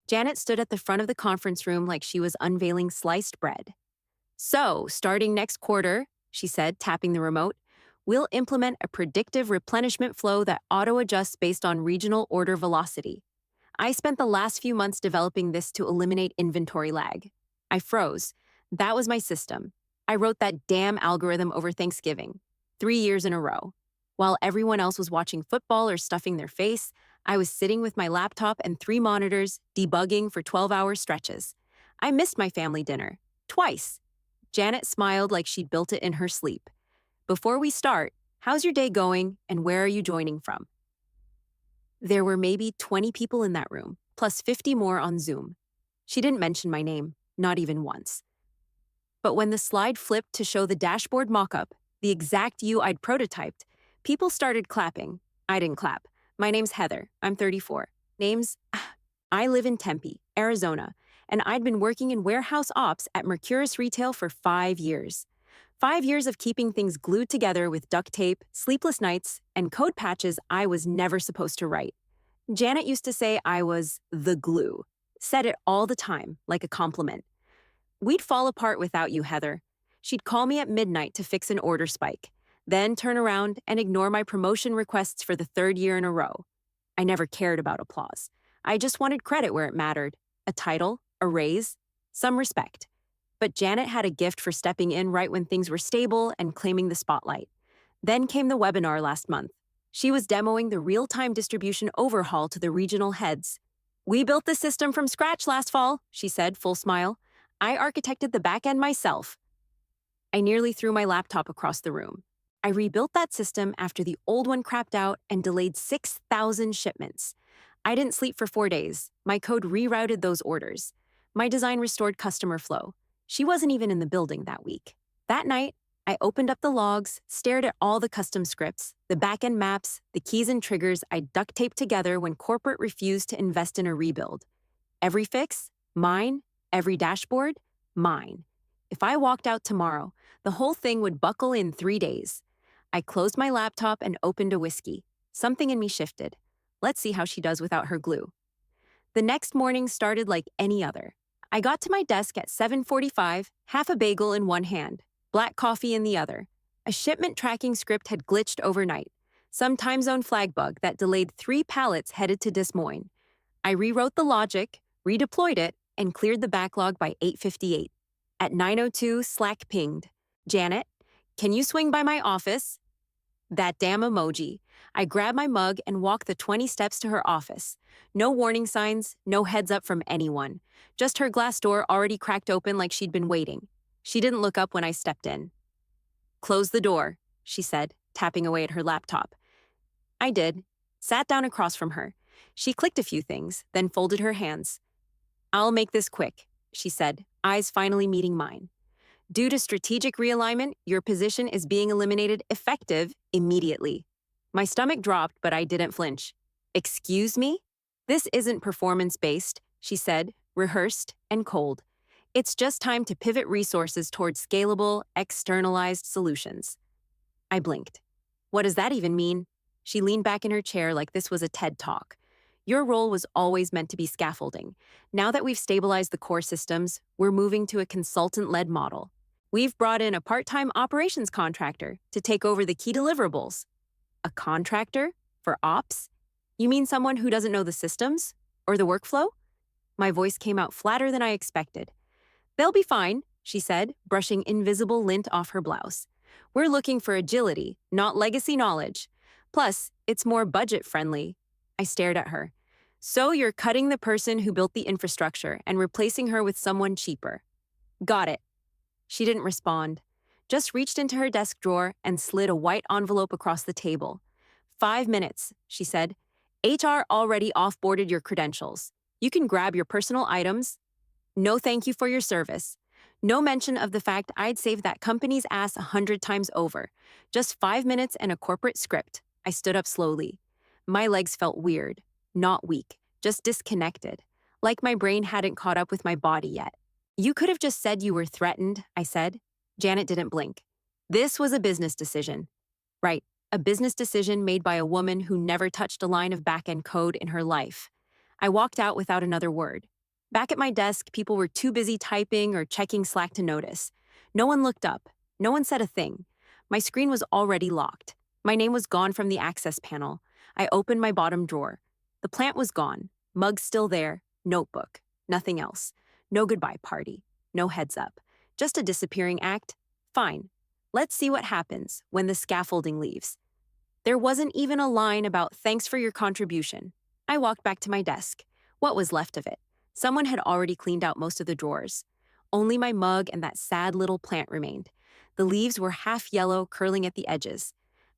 Janet stood at the front of the conference room like she was unveiling sliced bread. So, starting next quarter, she said, tapping the remote, we'll implement a predictive replenishment flow that auto-adjusts based on regional order velocity. I spent the last few months developing this to eliminate inventory lag. I froze. That was my system. I wrote that damn algorithm over Thanksgiving, 3 years in a row. While everyone else was watching football or stuffing their face, I was sitting with my laptop and 3 monitors, debugging for 12-hour stretches. I missed my family dinner. Twice. Janet smiled like she'd built it in her sleep. Before we start, how's your day going and where are you joining from? There were maybe 20 people in that room, plus 50 more on Zoom. She didn't mention my name, not even once. But when the slide flipped to show the dashboard mock-up, the exact view I'd prototyped, people started clapping. I didn't clap. My name's Heather. I'm 34. I live in Tempe, Arizona, and I'd been working in warehouse ops at Mercurus Retail for 5 years. 5 years of keeping things glued together with duct tape, sleepless nights, and code patches I was never supposed to write. Janet used to say I was the glue. Said it all the time, like a compliment. We'd fall apart without you, Heather. She'd call me at midnight to fix an order spike, then turn around and ignore my promotion requests for the 3rd year in a row. I never cared about applause. I just wanted credit where it mattered. A title, a raise, some respect. But Janet had a gift for stepping in right when things were stable and claiming the spotlight. Then came the webinar last month. She was demoing the real-time distribution overhaul to the regional heads. We built the system from scratch last fall, she said, full smile. I architected the back end myself. I nearly threw my laptop across the room. I rebuilt that system after the old one crapped out and delayed 6,000 shipments. I didn't sleep for 4 days. My code rerouted those orders. My design restored customer flow. She wasn't even in the building that week. That night, I opened up the logs, stared at all the custom scripts, the backend maps, the keys and triggers I duct taped together when corporate refused to invest in a rebuild. Every fix, mine. Every dashboard, mine. If I walked out tomorrow, the whole thing would buckle in 3 days. I closed my laptop and opened a whiskey. Something in me shifted. Let's see how she does without her glue. The next morning started like any other. I got to my desk at 7:45, half a bagel in one hand, black coffee in the other. A shipment tracking script had glitched overnight. Some time zone flag bug that delayed 3 pallets headed to Des Moines. I rewrote the logic, redeployed it, and cleared the backlog by 8:58. At 9:02, Slack pinged. Janet, can you swing by my office? That damn emoji. I grabbed my mug and walked the 20 steps to her office. No warning signs, no heads up from anyone. Just her glass door already cracked open like she'd been waiting. She didn't look up when I stepped in. Close the door, she said, tapping away at her laptop. I did. Sat down across from her. She clicked a few things, then folded her hands. I'll make this quick, she said, eyes finally meeting mine. Due to strategic realignment, your position is being eliminated effective immediately. My stomach dropped, but I didn't flinch. Excuse me? This isn't performance-based, she said, rehearsed and cold. It's just time to pivot resources towards scalable, externalized solutions. I blinked. What does that even mean? She leaned back in her chair like this was a TED Talk. Your role was always meant to be scaffolding. Now that we've stabilized the core systems, we're moving to a consultant-led model. We've brought in a part-time operations contractor to take over the key deliverables. A contractor? For ops? You mean someone who doesn't know the systems? Or the workflow? My voice came out flatter than I expected. They'll be fine, she said, brushing invisible lint off her blouse. We're looking for agility, not legacy knowledge. Plus, it's more budget-friendly. I stared at her. So you're cutting the person who built the infrastructure and replacing her with someone cheaper. Got it. She didn't respond, just reached into her desk drawer and slid a white envelope across the table. 5 minutes, she said. HR already offboarded your credentials. You can grab your personal items. No thank you for your service. No mention of the fact I'd saved that company's ass 100 times over. Just 5 minutes and a corporate script. I stood up slowly. My legs felt weird. Not weak, just disconnected, like my brain hadn't caught up with my body yet. You could have just said you were threatened, I said. Janet didn't blink. This was a business decision. Right, a business decision made by a woman who never touched a line of back-end code in her life. I walked out without another word. Back at my desk, people were too busy typing or checking Slack to notice. No one looked up. No one said a thing. My screen was already locked. My name was gone from the access panel. I opened my bottom drawer. The plant was gone. Mug still there. Notebook. Nothing else. No goodbye party. No heads up. Just a disappearing act. Fine. Let's see what happens when the scaffolding leaves. There wasn't even a line about thanks for your contribution. I walked back to my desk. What was left of it? Someone had already cleaned out most of the drawers. Only my mug and that sad little plant remained. The leaves were half yellow, curling at the edges.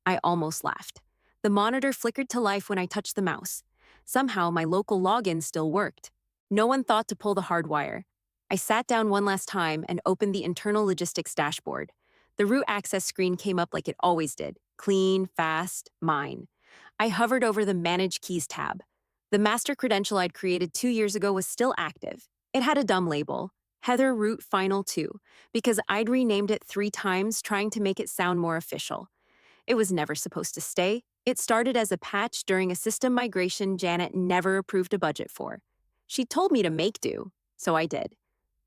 I almost laughed. The monitor flickered to life when I touched the mouse. Somehow, my local login still worked. No one thought to pull the hard wire. I sat down one last time and opened the internal logistics dashboard. The root access screen came up like it always did. Clean, fast, mine. I hovered over the Manage Keys tab. The master credential I'd created 2 years ago was still active. It had a dumb label, Heather Root Final 2, because I'd renamed it 3 times trying to make it sound more official. It was never supposed to stay. It started as a patch during a system migration Janet never approved a budget for. She told me to make do, so I did.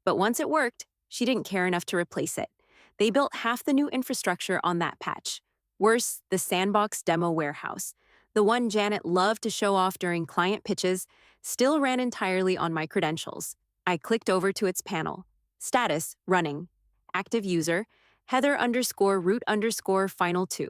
But once it worked, she didn't care enough to replace it. They built half the new infrastructure on that patch. Worse, the sandbox demo warehouse, the one Janet loved to show off during client pitches, still ran entirely on my credentials. I clicked over to its panel. Status, running. Active user, Heather_root_final2.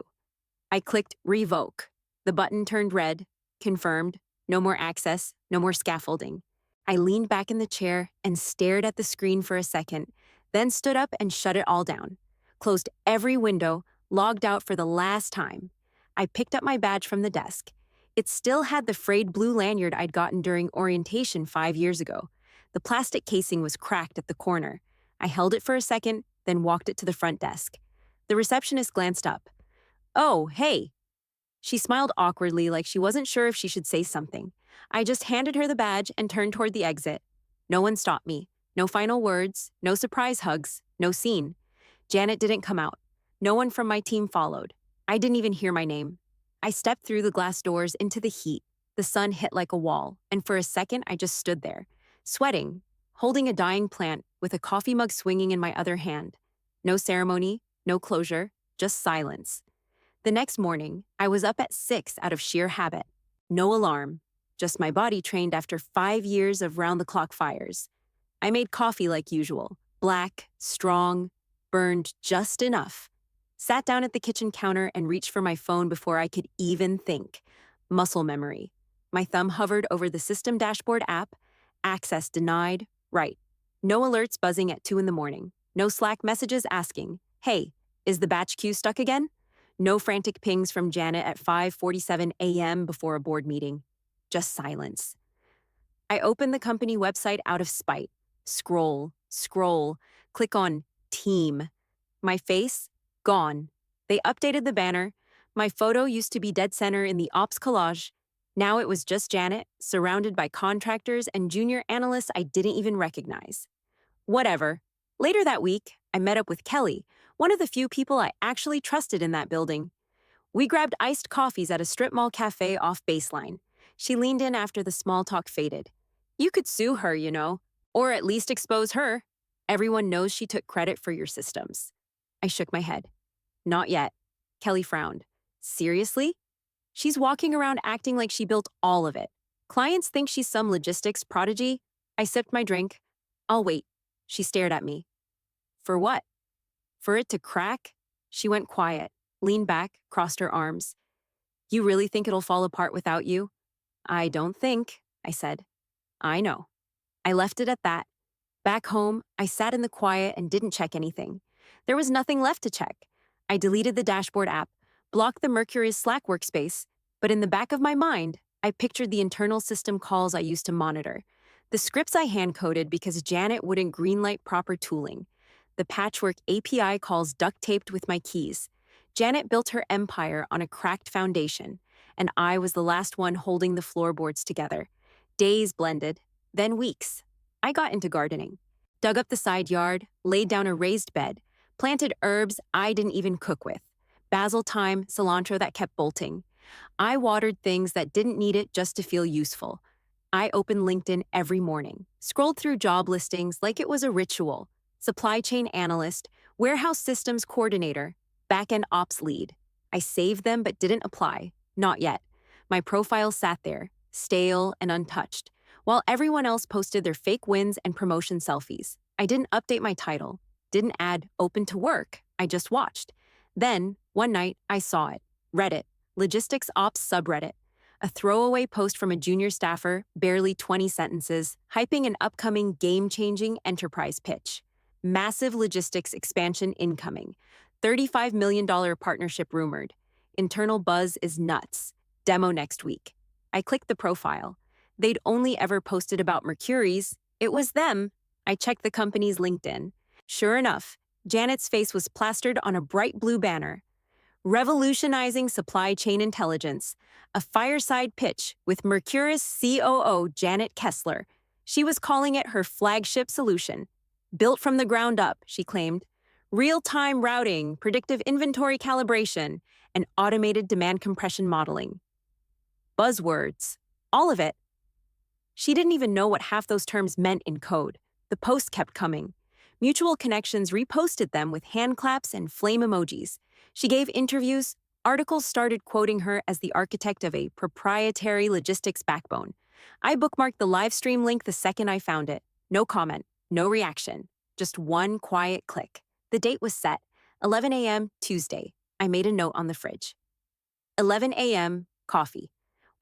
I clicked revoke. The button turned red, confirmed, no more access, no more scaffolding. I leaned back in the chair and stared at the screen for a second, then stood up and shut it all down. Closed every window, logged out for the last time. I picked up my badge from the desk. It still had the frayed blue lanyard I'd gotten during orientation 5 years ago. The plastic casing was cracked at the corner. I held it for a second, then walked it to the front desk. The receptionist glanced up. "Oh, hey." She smiled awkwardly like she wasn't sure if she should say something. I just handed her the badge and turned toward the exit. No one stopped me. No final words, no surprise hugs, no scene. Janet didn't come out. No one from my team followed. I didn't even hear my name. I stepped through the glass doors into the heat. The sun hit like a wall, and for a second I just stood there, sweating, holding a dying plant with a coffee mug swinging in my other hand. No ceremony, no closure, just silence. The next morning, I was up at 6 out of sheer habit. No alarm, just my body trained after 5 years of round-the-clock fires. I made coffee like usual, black, strong, burned just enough. Sat down at the kitchen counter and reached for my phone before I could even think. Muscle memory. My thumb hovered over the system dashboard app. Access denied. Right. No alerts buzzing at 2 in the morning. No Slack messages asking, "Hey, is the batch queue stuck again?" No frantic pings from Janet at 5:47 a.m. before a board meeting. Just silence. I opened the company website out of spite. Scroll, click on Team. My face? Gone. They updated the banner. My photo used to be dead center in the ops collage. Now it was just Janet, surrounded by contractors and junior analysts I didn't even recognize. Whatever. Later that week, I met up with Kelly, one of the few people I actually trusted in that building. We grabbed iced coffees at a strip mall cafe off Baseline. She leaned in after the small talk faded. "You could sue her, you know, or at least expose her. Everyone knows she took credit for your systems." I shook my head. "Not yet." Kelly frowned. "Seriously?" "She's walking around acting like she built all of it. Clients think she's some logistics prodigy." I sipped my drink. "I'll wait." She stared at me. "For what?" "For it to crack?" She went quiet, leaned back, crossed her arms. "You really think it'll fall apart without you?" "I don't think," I said. "I know." I left it at that. Back home, I sat in the quiet and didn't check anything. There was nothing left to check. I deleted the dashboard app, blocked the Mercury's Slack workspace, but in the back of my mind, I pictured the internal system calls I used to monitor. The scripts I hand-coded because Janet wouldn't greenlight proper tooling. The patchwork API calls duct-taped with my keys. Janet built her empire on a cracked foundation, and I was the last one holding the floorboards together. Days blended, then weeks. I got into gardening. Dug up the side yard, laid down a raised bed, planted herbs I didn't even cook with. Basil, thyme, cilantro that kept bolting. I watered things that didn't need it just to feel useful. I opened LinkedIn every morning, scrolled through job listings like it was a ritual. Supply chain analyst, warehouse systems coordinator, backend ops lead. I saved them but didn't apply. Not yet. My profile sat there, stale and untouched, while everyone else posted their fake wins and promotion selfies. I didn't update my title, didn't add open to work. I just watched. Then, one night, I saw it. Reddit, logistics ops subreddit. A throwaway post from a junior staffer, barely 20 sentences, hyping an upcoming game-changing enterprise pitch. Massive logistics expansion incoming. $35 million partnership rumored. Internal buzz is nuts. Demo next week. I clicked the profile. They'd only ever posted about Mercury's. It was them. I checked the company's LinkedIn. Sure enough, Janet's face was plastered on a bright blue banner. Revolutionizing supply chain intelligence, a fireside pitch with Mercurus COO Janet Kessler. She was calling it her flagship solution. Built from the ground up, she claimed. Real-time routing, predictive inventory calibration, and automated demand compression modeling. Buzzwords. All of it. She didn't even know what half those terms meant in code. The posts kept coming. Mutual connections reposted them with hand claps and flame emojis. She gave interviews. Articles started quoting her as the architect of a proprietary logistics backbone. I bookmarked the live stream link the second I found it. No comment, no reaction, just one quiet click. The date was set, 11 a.m. Tuesday. I made a note on the fridge. 11 a.m. coffee.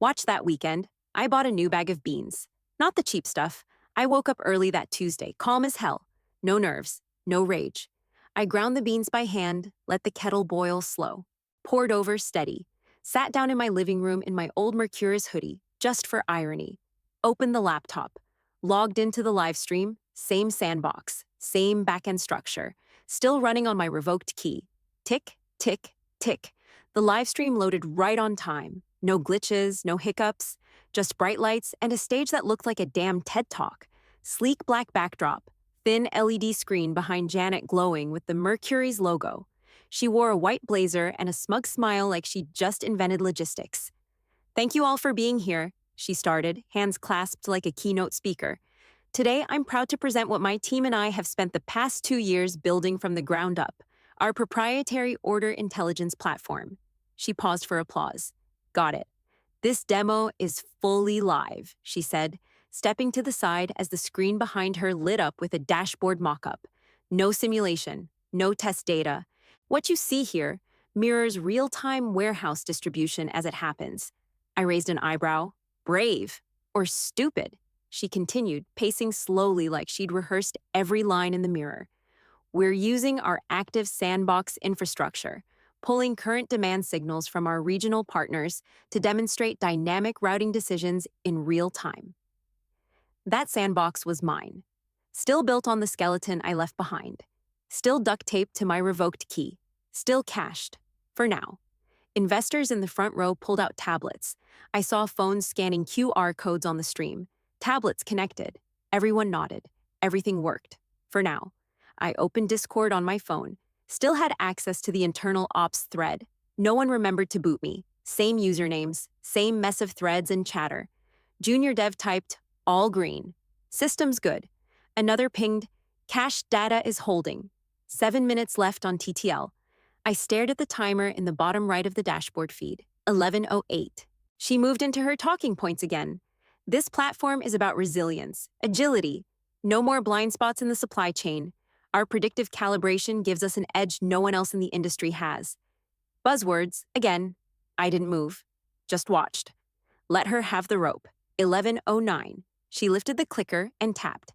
Watch that weekend. I bought a new bag of beans. Not the cheap stuff. I woke up early that Tuesday, calm as hell. No nerves, no rage. I ground the beans by hand, let the kettle boil slow. Poured over steady. Sat down in my living room in my old Mercurus hoodie, just for irony. Opened the laptop. Logged into the live stream, same sandbox, same backend structure. Still running on my revoked key. Tick, tick, tick. The live stream loaded right on time. No glitches, no hiccups. Just bright lights and a stage that looked like a damn TED Talk. Sleek black backdrop. Thin LED screen behind Janet glowing with the Mercury's logo. She wore a white blazer and a smug smile like she'd just invented logistics. Thank you all for being here, she started, hands clasped like a keynote speaker. Today, I'm proud to present what my team and I have spent the past 2 years building from the ground up, our proprietary order intelligence platform. She paused for applause. Got it. This demo is fully live, she said, stepping to the side as the screen behind her lit up with a dashboard mockup. No simulation, no test data. What you see here mirrors real-time warehouse distribution as it happens. I raised an eyebrow. Brave. Or stupid, she continued, pacing slowly like she'd rehearsed every line in the mirror. We're using our active sandbox infrastructure, pulling current demand signals from our regional partners to demonstrate dynamic routing decisions in real time. That sandbox was mine, still built on the skeleton I left behind, still duct taped to my revoked key, still cached, for now. Investors in the front row pulled out tablets. I saw phones scanning QR codes on the stream, tablets connected. Everyone nodded. Everything worked, for now. I opened Discord on my phone, still had access to the internal ops thread. No one remembered to boot me. Same usernames, same mess of threads and chatter. Junior dev typed, all green. System's good. Another pinged, cache data is holding. 7 minutes left on TTL. I stared at the timer in the bottom right of the dashboard feed. 11:08. She moved into her talking points again. This platform is about resilience, agility. No more blind spots in the supply chain. Our predictive calibration gives us an edge no one else in the industry has. Buzzwords, again. I didn't move. Just watched. Let her have the rope. 11:09. She lifted the clicker and tapped.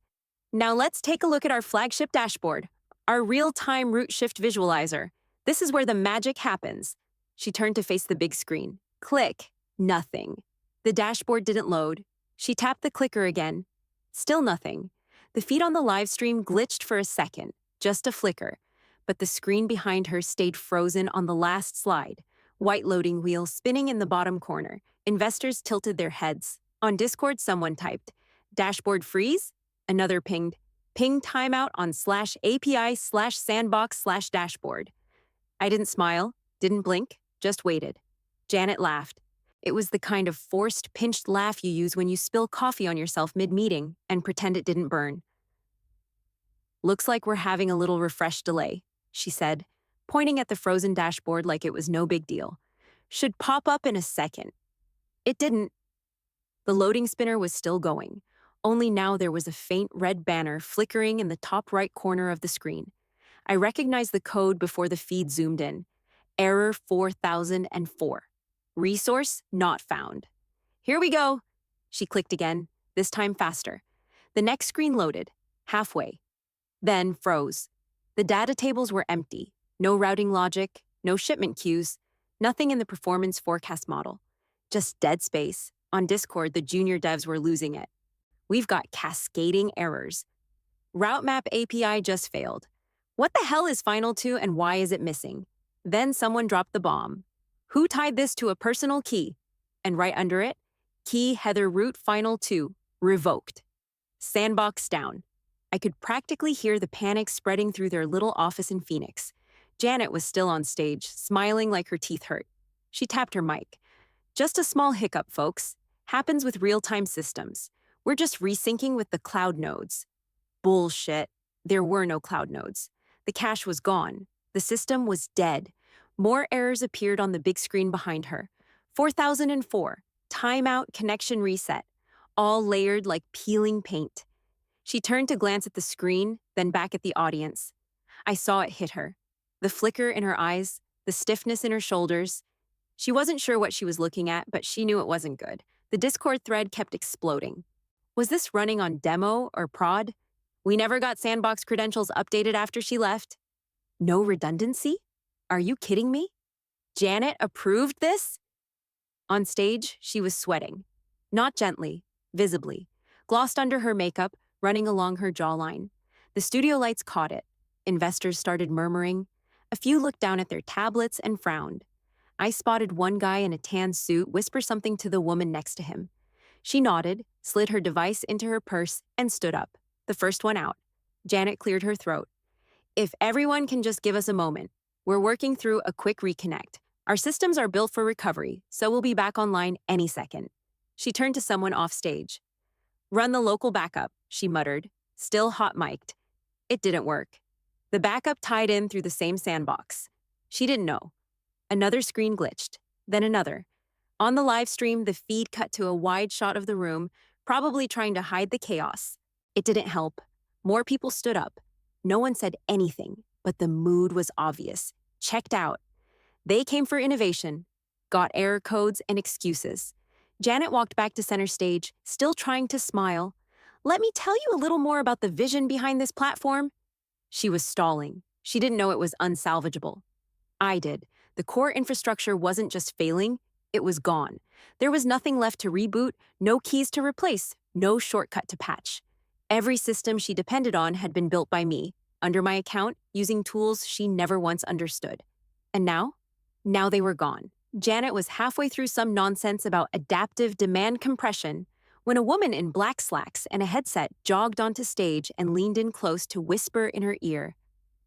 Now let's take a look at our flagship dashboard, our real-time route shift visualizer. This is where the magic happens. She turned to face the big screen. Click. Nothing. The dashboard didn't load. She tapped the clicker again. Still nothing. The feed on the live stream glitched for a second, just a flicker, but the screen behind her stayed frozen on the last slide. White loading wheel spinning in the bottom corner. Investors tilted their heads. On Discord, someone typed, dashboard freeze? Another pinged, ping timeout on /API/sandbox/dashboard. I didn't smile, didn't blink, just waited. Janet laughed. It was the kind of forced, pinched laugh you use when you spill coffee on yourself mid-meeting and pretend it didn't burn. "Looks like we're having a little refresh delay," she said, pointing at the frozen dashboard like it was no big deal. "Should pop up in a second." It didn't. The loading spinner was still going, only now there was a faint red banner flickering in the top right corner of the screen. I recognized the code before the feed zoomed in. Error 4004. Resource not found. "Here we go." She clicked again, this time faster. The next screen loaded, halfway, then froze. The data tables were empty. No routing logic, no shipment queues, nothing in the performance forecast model. Just dead space. On Discord, the junior devs were losing it. "We've got cascading errors. Route map API just failed. What the hell is Final 2 and why is it missing?" Then someone dropped the bomb. "Who tied this to a personal key?" And right under it, key Heather root Final 2, revoked. Sandbox down. I could practically hear the panic spreading through their little office in Phoenix. Janet was still on stage, smiling like her teeth hurt. She tapped her mic. "Just a small hiccup, folks. Happens with real-time systems. We're just resyncing with the cloud nodes." Bullshit. There were no cloud nodes. The cache was gone. The system was dead. More errors appeared on the big screen behind her. 4004. Timeout connection reset. All layered like peeling paint. She turned to glance at the screen, then back at the audience. I saw it hit her. The flicker in her eyes, the stiffness in her shoulders. She wasn't sure what she was looking at, but she knew it wasn't good. The Discord thread kept exploding. Was this running on demo or prod? "We never got Sandbox credentials updated after she left." No redundancy? Are you kidding me? Janet approved this? On stage, she was sweating. Not gently, visibly. Glossed under her makeup, running along her jawline. The studio lights caught it. Investors started murmuring. A few looked down at their tablets and frowned. I spotted one guy in a tan suit whisper something to the woman next to him. She nodded, slid her device into her purse, and stood up, the first one out. Janet cleared her throat. "If everyone can just give us a moment. We're working through a quick reconnect. Our systems are built for recovery, so we'll be back online any second." She turned to someone off stage. "Run the local backup," she muttered, still hot-mic'd. It didn't work. The backup tied in through the same sandbox. She didn't know. Another screen glitched, then another. On the live stream, the feed cut to a wide shot of the room, probably trying to hide the chaos. It didn't help. More people stood up. No one said anything, but the mood was obvious. Checked out. They came for innovation, got error codes and excuses. Janet walked back to center stage, still trying to smile. "Let me tell you a little more about the vision behind this platform." She was stalling. She didn't know it was unsalvageable. I did. The core infrastructure wasn't just failing, it was gone. There was nothing left to reboot, no keys to replace, no shortcut to patch. Every system she depended on had been built by me, under my account, using tools she never once understood. And now? Now they were gone. Janet was halfway through some nonsense about adaptive demand compression when a woman in black slacks and a headset jogged onto stage and leaned in close to whisper in her ear.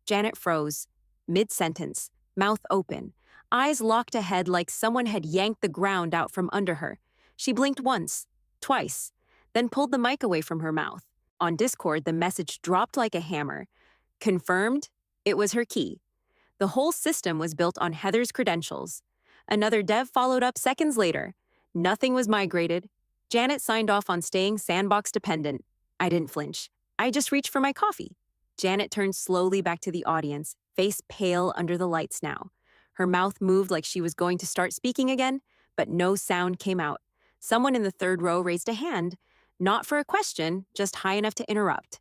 Janet froze, mid-sentence, mouth open, eyes locked ahead like someone had yanked the ground out from under her. She blinked once, twice, then pulled the mic away from her mouth. On Discord, the message dropped like a hammer. Confirmed, it was her key. The whole system was built on Heather's credentials. Another dev followed up seconds later. Nothing was migrated. Janet signed off on staying sandbox dependent. I didn't flinch. I just reached for my coffee. Janet turned slowly back to the audience, face pale under the lights now. Her mouth moved like she was going to start speaking again, but no sound came out. Someone in the third row raised a hand, not for a question, just high enough to interrupt.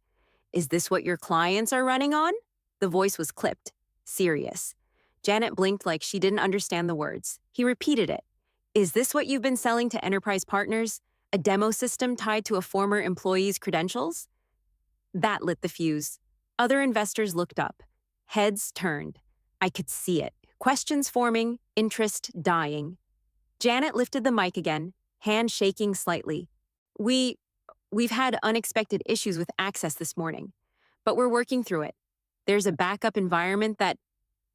"Is this what your clients are running on?" The voice was clipped, serious. Janet blinked like she didn't understand the words. He repeated it. "Is this what you've been selling to enterprise partners? A demo system tied to a former employee's credentials?" That lit the fuse. Other investors looked up. Heads turned. I could see it. Questions forming, interest dying. Janet lifted the mic again, hand shaking slightly. We've had unexpected issues with access this morning, but we're working through it. There's a backup environment that..."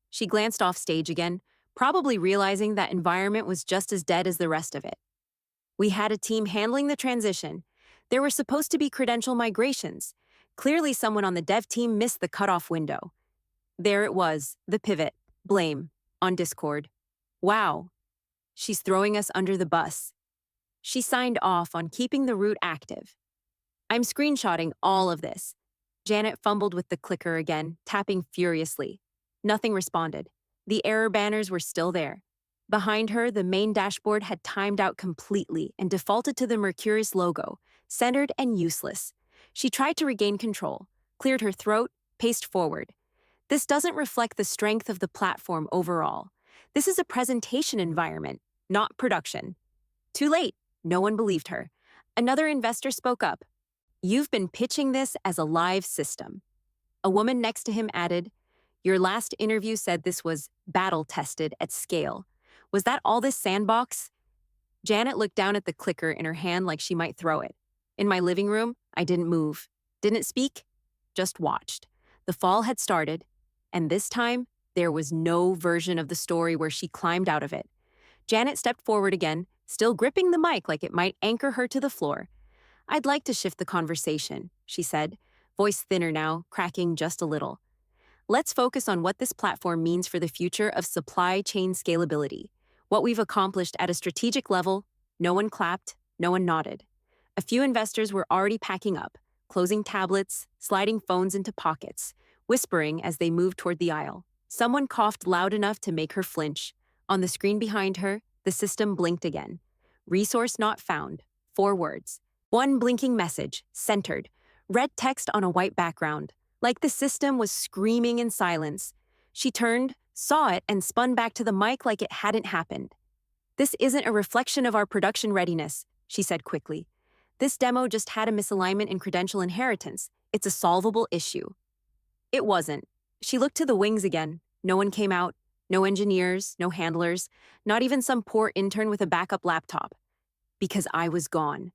She glanced off stage again, probably realizing that environment was just as dead as the rest of it. We had a team handling the transition. There were supposed to be credential migrations. Clearly, someone on the dev team missed the cutoff window. There it was, the pivot, blame, on Discord. Wow, she's throwing us under the bus. She signed off on keeping the root active. I'm screenshotting all of this. Janet fumbled with the clicker again, tapping furiously. Nothing responded. The error banners were still there. Behind her, the main dashboard had timed out completely and defaulted to the Mercurius logo, centered and useless. She tried to regain control, cleared her throat, paced forward. This doesn't reflect the strength of the platform overall. This is a presentation environment, not production. Too late. No one believed her. Another investor spoke up. You've been pitching this as a live system. A woman next to him added, your last interview said this was battle-tested at scale. Was that all this sandbox? Janet looked down at the clicker in her hand like she might throw it. In my living room, I didn't move. Didn't speak, just watched. The fall had started, and this time, there was no version of the story where she climbed out of it. Janet stepped forward again, still gripping the mic like it might anchor her to the floor. I'd like to shift the conversation, she said, voice thinner now, cracking just a little. Let's focus on what this platform means for the future of supply chain scalability. What we've accomplished at a strategic level. No one clapped, no one nodded. A few investors were already packing up, closing tablets, sliding phones into pockets, whispering as they moved toward the aisle. Someone coughed loud enough to make her flinch. On the screen behind her, the system blinked again. Resource not found. 4 words. One blinking message, centered, red text on a white background, like the system was screaming in silence. She turned, saw it, and spun back to the mic like it hadn't happened. This isn't a reflection of our production readiness, she said quickly. This demo just had a misalignment in credential inheritance. It's a solvable issue. It wasn't. She looked to the wings again. No one came out. No engineers, no handlers, not even some poor intern with a backup laptop. Because I was gone.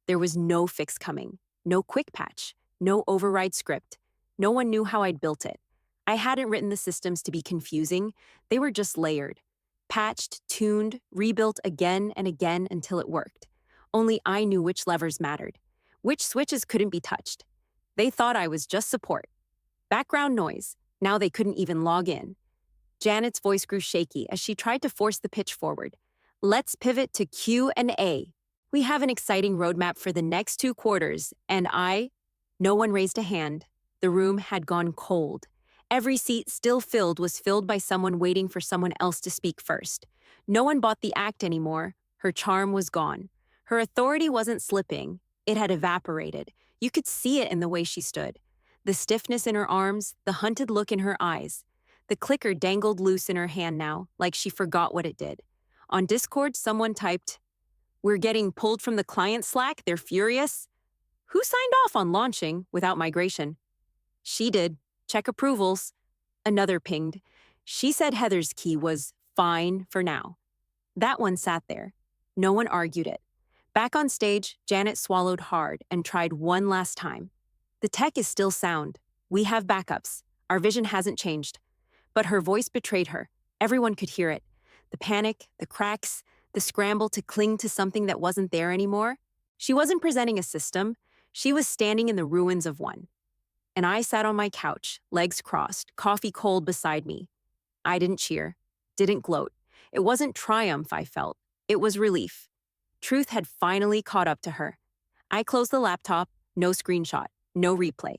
There was no fix coming, no quick patch, no override script. No one knew how I'd built it. I hadn't written the systems to be confusing. They were just layered. Patched, tuned, rebuilt again and again until it worked. Only I knew which levers mattered, which switches couldn't be touched. They thought I was just support. Background noise. Now they couldn't even log in. Janet's voice grew shaky as she tried to force the pitch forward. Let's pivot to Q&A. We have an exciting roadmap for the next 2 quarters, and No one raised a hand. The room had gone cold. Every seat still filled was filled by someone waiting for someone else to speak first. No one bought the act anymore. Her charm was gone. Her authority wasn't slipping. It had evaporated. You could see it in the way she stood. The stiffness in her arms, the hunted look in her eyes. The clicker dangled loose in her hand now, like she forgot what it did. On Discord, someone typed, we're getting pulled from the client Slack, they're furious. Who signed off on launching without migration? She did. Check approvals. Another pinged. She said Heather's key was fine for now. That one sat there. No one argued it. Back on stage, Janet swallowed hard and tried one last time. The tech is still sound. We have backups. Our vision hasn't changed. But her voice betrayed her. Everyone could hear it. The panic, the cracks, the scramble to cling to something that wasn't there anymore. She wasn't presenting a system. She was standing in the ruins of one. And I sat on my couch, legs crossed, coffee cold beside me. I didn't cheer, didn't gloat. It wasn't triumph I felt. It was relief. Truth had finally caught up to her. I closed the laptop, no screenshot, no replay,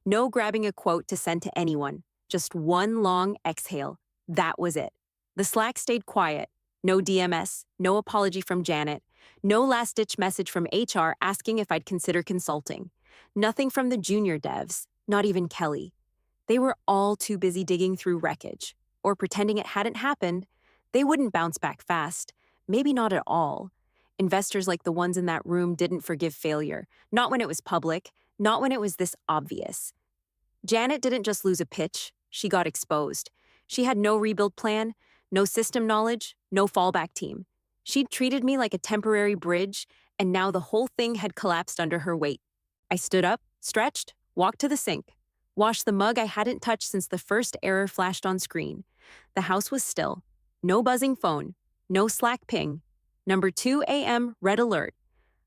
no grabbing a quote to send to anyone, just one long exhale. That was it. The Slack stayed quiet. No DMS, no apology from Janet, no last-ditch message from HR asking if I'd consider consulting. Nothing from the junior devs, not even Kelly. They were all too busy digging through wreckage, or pretending it hadn't happened. They wouldn't bounce back fast, maybe not at all. Investors like the ones in that room didn't forgive failure, not when it was public, not when it was this obvious. Janet didn't just lose a pitch, she got exposed. She had no rebuild plan, no system knowledge, no fallback team. She'd treated me like a temporary bridge, and now the whole thing had collapsed under her weight. I stood up, stretched, walked to the sink, washed the mug I hadn't touched since the first error flashed on screen. The house was still. No buzzing phone. No Slack ping. Number 2 a.m. red alert.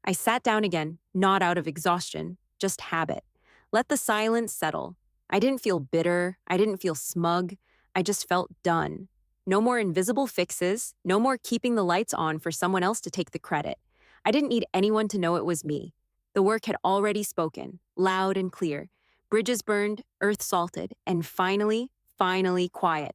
I sat down again, not out of exhaustion, just habit. Let the silence settle. I didn't feel bitter. I didn't feel smug. I just felt done. No more invisible fixes. No more keeping the lights on for someone else to take the credit. I didn't need anyone to know it was me. The work had already spoken, loud and clear. Bridges burned, earth salted, and finally quiet.